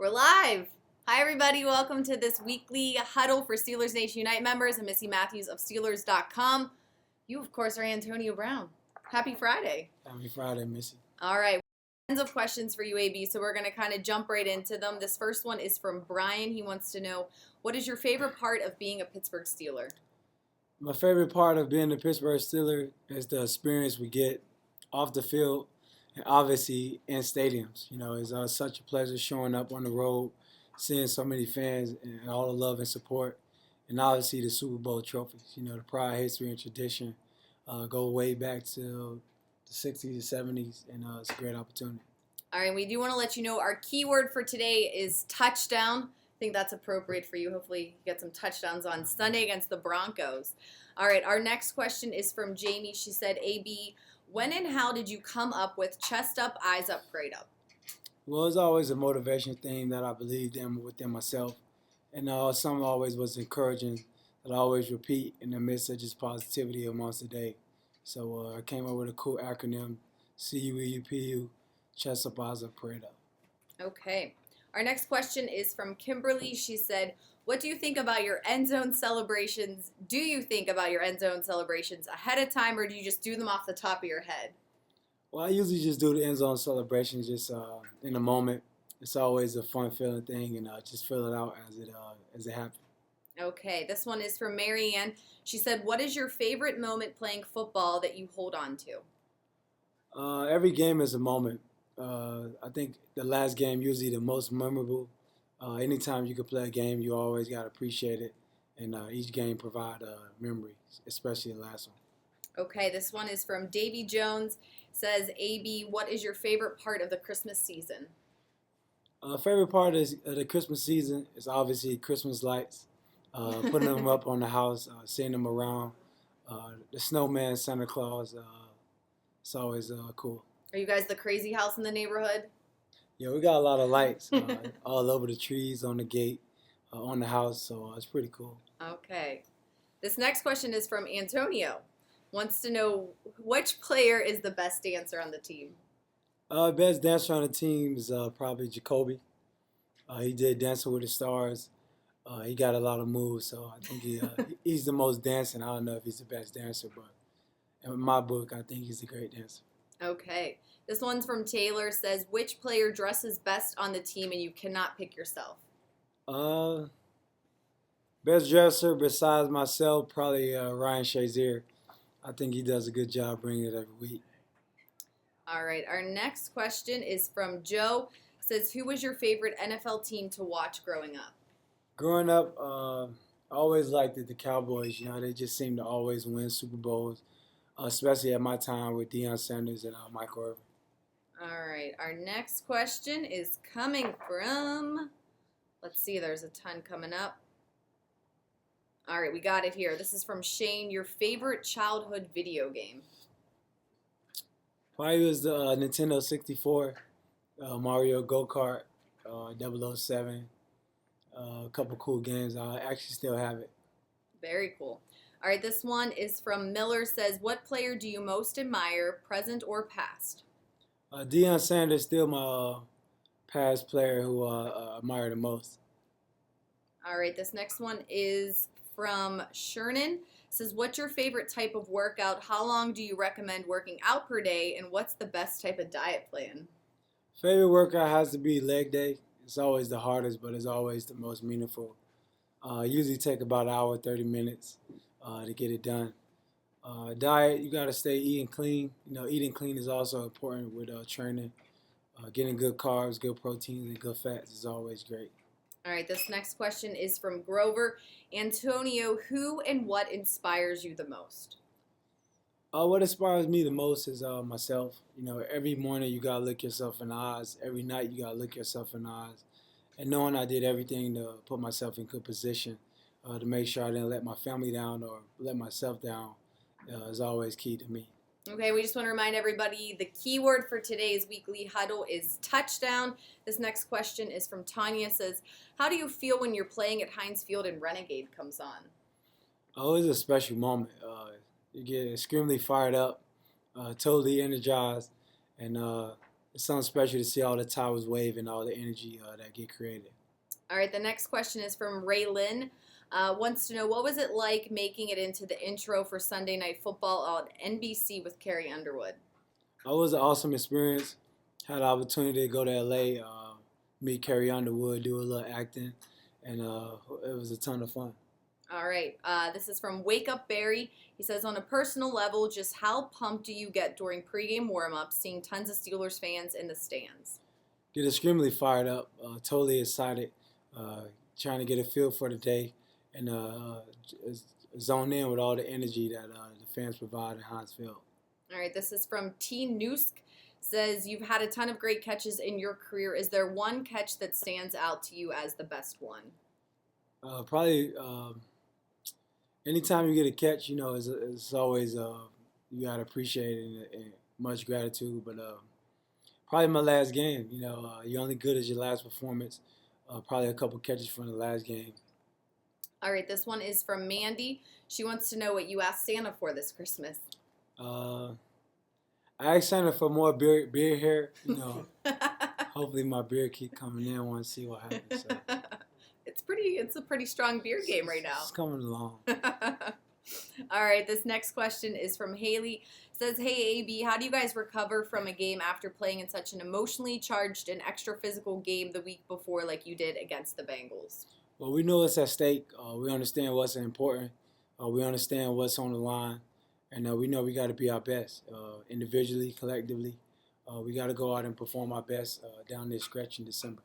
We're live. Hi, everybody. Welcome to this weekly huddle for Steelers Nation Unite members. I'm Missy Matthews of Steelers.com. You, of course, are Antonio Brown. Happy Friday. Happy Friday, Missy. All right. Tons of questions for you, AB, so we're going to kind of jump right into them. This first one is from Brian. He wants to know, what is your favorite part of being a Pittsburgh Steeler? My favorite part of being a Pittsburgh Steeler is the experience we get off the field and obviously in stadiums. It's such a pleasure showing up on the road, seeing so many fans and all the love and support, and obviously the Super Bowl trophies. The pride, history, and tradition go way back to the 60s and 70s, and it's a great opportunity. All right, we do want to let you know our keyword for today is touchdown. I think that's appropriate for you. Hopefully you get some touchdowns on Sunday against the Broncos. All right, our next question is from Jamie. She said, AB, when and how did you come up with chest up, eyes up, grade up? Well, it's always a motivation thing that I believed in within myself. And something always was encouraging that I always repeat in the midst of just positivity amongst the day. So I came up with a cool acronym, CUEUPU, chest up, eyes up, grade up. Okay. Our next question is from Kimberly. She said, what do you think about your Endzone Celebrations? Do you think about your Endzone Celebrations ahead of time, or do you just do them off the top of your head? Well, I usually just do the Endzone Celebrations just in the moment. It's always a fun feeling thing, and just feel it out as it happens. Okay, this one is from Marianne. She said, what is your favorite moment playing football that you hold on to? Every game is a moment. I think the last game usually the most memorable. Anytime you can play a game, you always got to appreciate it. And each game provide memories, especially the last one. Okay, this one is from Davy Jones. Says, AB, what is your favorite part of the Christmas season? Favorite part of the Christmas season is obviously Christmas lights. Putting them up on the house, seeing them around. The snowman, Santa Claus, it's always cool. Are you guys the crazy house in the neighborhood? Yeah, we got a lot of lights all over the trees, on the gate, on the house, so it's pretty cool. Okay. This next question is from Antonio. Wants to know which player is the best dancer on the team? Best dancer on the team is probably Jacoby. He did Dancing with the Stars. He got a lot of moves, so I think he's the most dancing. I don't know if he's the best dancer, but in my book, I think he's a great dancer. Okay. This one's from Taylor. Says, which player dresses best on the team and you cannot pick yourself? Best dresser besides myself, probably Ryan Shazier. I think he does a good job bringing it every week. All right. Our next question is from Joe. Says, who was your favorite NFL team to watch growing up? Growing up, I always liked the Cowboys. They just seem to always win Super Bowls, especially at my time with Deion Sanders and Michael Irvin. All right. Our next question is coming from, let's see, there's a ton coming up. All right, we got it here. This is from Shane. Your favorite childhood video game? Probably was the Nintendo 64, Mario Go-Kart, 007, a couple cool games. I actually still have it. Very cool. All right, this one is from Miller. Says, what player do you most admire, present or past? Deion Sanders, still my past player who I admire the most. All right, this next one is from Shernan. Says, what's your favorite type of workout? How long do you recommend working out per day? And what's the best type of diet plan? Favorite workout has to be leg day. It's always the hardest, but it's always the most meaningful. Usually take about an hour, 30 minutes to get it done. Diet, you got to stay eating clean. Eating clean is also important with training. Getting good carbs, good proteins, and good fats is always great. All right, this next question is from Grover. Antonio, who and what inspires you the most? What inspires me the most is myself. Every morning you got to look yourself in the eyes. Every night you got to look yourself in the eyes. And knowing I did everything to put myself in good position to make sure I didn't let my family down or let myself down is always key to me. Okay, we just want to remind everybody the keyword for today's weekly huddle is touchdown. This next question is from Tanya. Says, how do you feel when you're playing at Heinz Field and Renegade comes on? Oh, it's a special moment. You get extremely fired up, totally energized, and it's something special to see all the towers wave and all the energy that get created. All right, the next question is from Ray Lynn. Wants to know, what was it like making it into the intro for Sunday Night Football on NBC with Carrie Underwood? It was an awesome experience. Had the opportunity to go to LA, meet Carrie Underwood, do a little acting, and it was a ton of fun. All right, this is from Wake Up Barry. He says, on a personal level, just how pumped do you get during pregame warm-ups, seeing tons of Steelers fans in the stands? Get extremely fired up, totally excited, trying to get a feel for the day, and zone in with all the energy that the fans provide at Heinz Field. All right, this is from T. Nusk. Says, you've had a ton of great catches in your career. Is there one catch that stands out to you as the best one? Probably anytime you get a catch, it's always you got to appreciate it and much gratitude. But probably my last game, you're only good as your last performance. Probably a couple catches from the last game. All right, this one is from Mandy. She wants to know what you asked Santa for this Christmas. I asked Santa for more beard hair. Hopefully my beard keep coming in. I want to see what happens. So. It's a pretty strong beard game right now. It's coming along. All right, this next question is from Haley. It says, hey, AB, how do you guys recover from a game after playing in such an emotionally charged and extra physical game the week before like you did against the Bengals? Well, we know it's at stake. We understand what's important. We understand what's on the line. And we know we got to be our best, individually, collectively. We got to go out and perform our best down this stretch in December.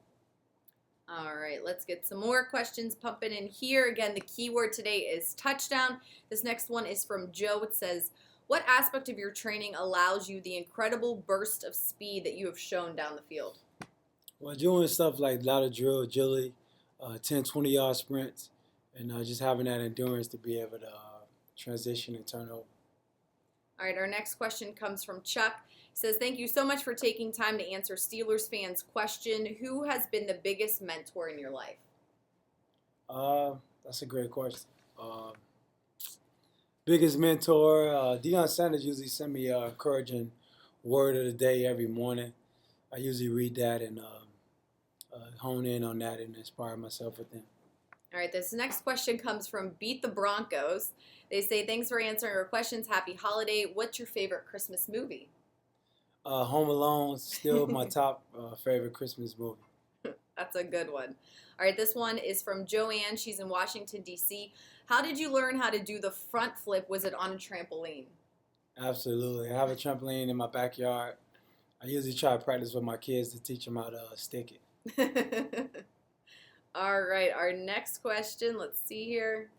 All right, let's get some more questions pumping in here. Again, the keyword today is touchdown. This next one is from Joe. It says, what aspect of your training allows you the incredible burst of speed that you have shown down the field? Well, doing stuff like ladder drill, agility, 10, 20-yard sprints, and just having that endurance to be able to transition and turn over. All right, our next question comes from Chuck. He says, thank you so much for taking time to answer Steelers fans' question. Who has been the biggest mentor in your life? That's a great question. Biggest mentor, Deion Sanders usually send me an encouraging word of the day every morning. I usually read that and hone in on that and inspire myself with them. All right, this next question comes from Beat the Broncos. They say, thanks for answering our questions. Happy holiday. What's your favorite Christmas movie? Home Alone, still my top favorite Christmas movie. That's a good one. All right, this one is from Joanne. She's in Washington, D.C. How did you learn how to do the front flip? Was it on a trampoline? Absolutely. I have a trampoline in my backyard. I usually try to practice with my kids to teach them how to stick it. All right, our next question. Let's see here.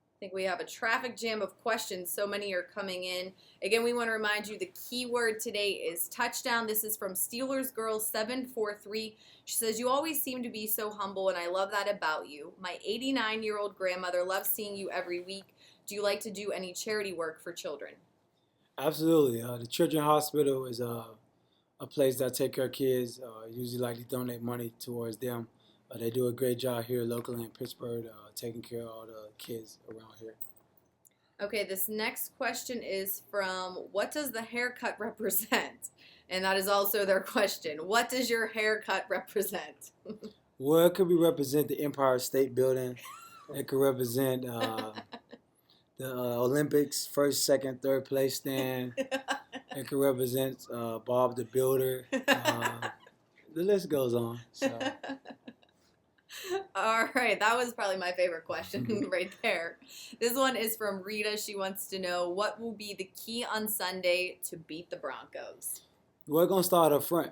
I think we have a traffic jam of questions. So many are coming in. Again, we want to remind you the keyword today is touchdown. This is from Steelers Girl 743. She says, you always seem to be so humble, and I love that about you. My 89-year-old grandmother loves seeing you every week. Do you like to do any charity work for children? Absolutely. The Children's Hospital is a place that take care of kids. Usually like to donate money towards them. They do a great job here locally in Pittsburgh, taking care of all the kids around here. Okay, this next question is from, what does the haircut represent? And that is also their question. What does your haircut represent? Well, it could represent the Empire State Building. It could represent the Olympics, first, second, third place stand. It could represent Bob the Builder. The list goes on. So. All right, that was probably my favorite question right there. This one is from Rita. She wants to know, what will be the key on Sunday to beat the Broncos? We're going to start up front.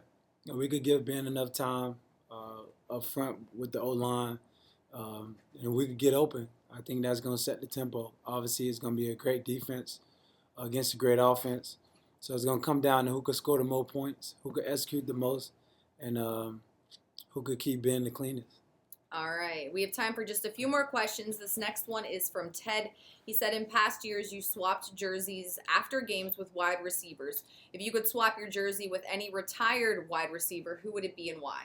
We could give Ben enough time up front with the O-line, and we could get open. I think that's going to set the tempo. Obviously, it's going to be a great defense against a great offense. So it's going to come down to who could score the most points, who could execute the most, and who could keep Ben the cleanest. All right, we have time for just a few more questions. This next one is from Ted. He said, in past years, you swapped jerseys after games with wide receivers. If you could swap your jersey with any retired wide receiver, who would it be and why?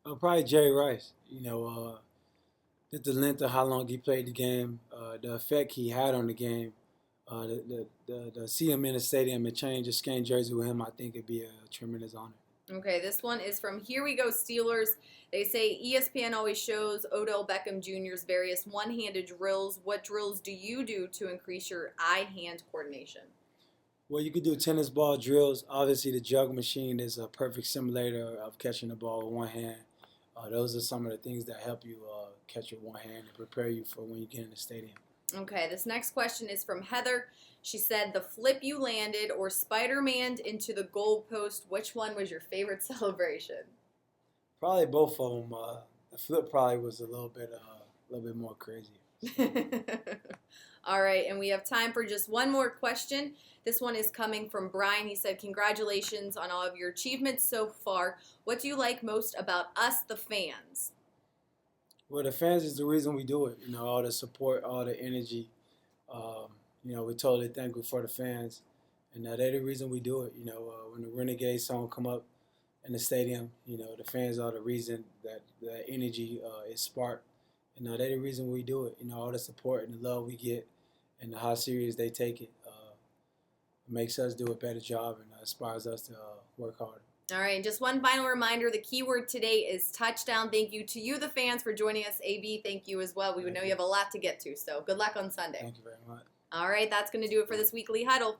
Probably Jerry Rice. The length of how long he played the game, the effect he had on the game, To see him in the stadium and change the skin jersey with him, I think it'd be a tremendous honor. Okay, this one is from Here We Go Steelers. They say ESPN always shows Odell Beckham Jr.'s various one-handed drills. What drills do you do to increase your eye-hand coordination? Well, you could do tennis ball drills. Obviously, the jug machine is a perfect simulator of catching the ball with one hand. Those are some of the things that help you catch with one hand and prepare you for when you get in the stadium. Okay, this next question is from Heather. She said, the flip you landed or Spider-Man into the goalpost, which one was your favorite celebration? Probably both of them. The flip probably was a little bit more crazy. All right, and we have time for just one more question. This one is coming from Brian. He said, congratulations on all of your achievements so far. What do you like most about us, the fans? Well, the fans is the reason we do it. You know, all the support, all the energy. You know, we're totally thankful for the fans. And they're the reason we do it. You know, when the Renegade song come up in the stadium, you know, the fans are the reason that the energy is sparked. And they're the reason we do it. You know, all the support and the love we get and how serious they take it makes us do a better job and inspires us to work harder. All right, and just one final reminder, the keyword today is touchdown. Thank you to you, the fans, for joining us. AB, thank you as well. We know you have a lot to get to, so good luck on Sunday. Thank you very much. All right, that's going to do it for this weekly huddle.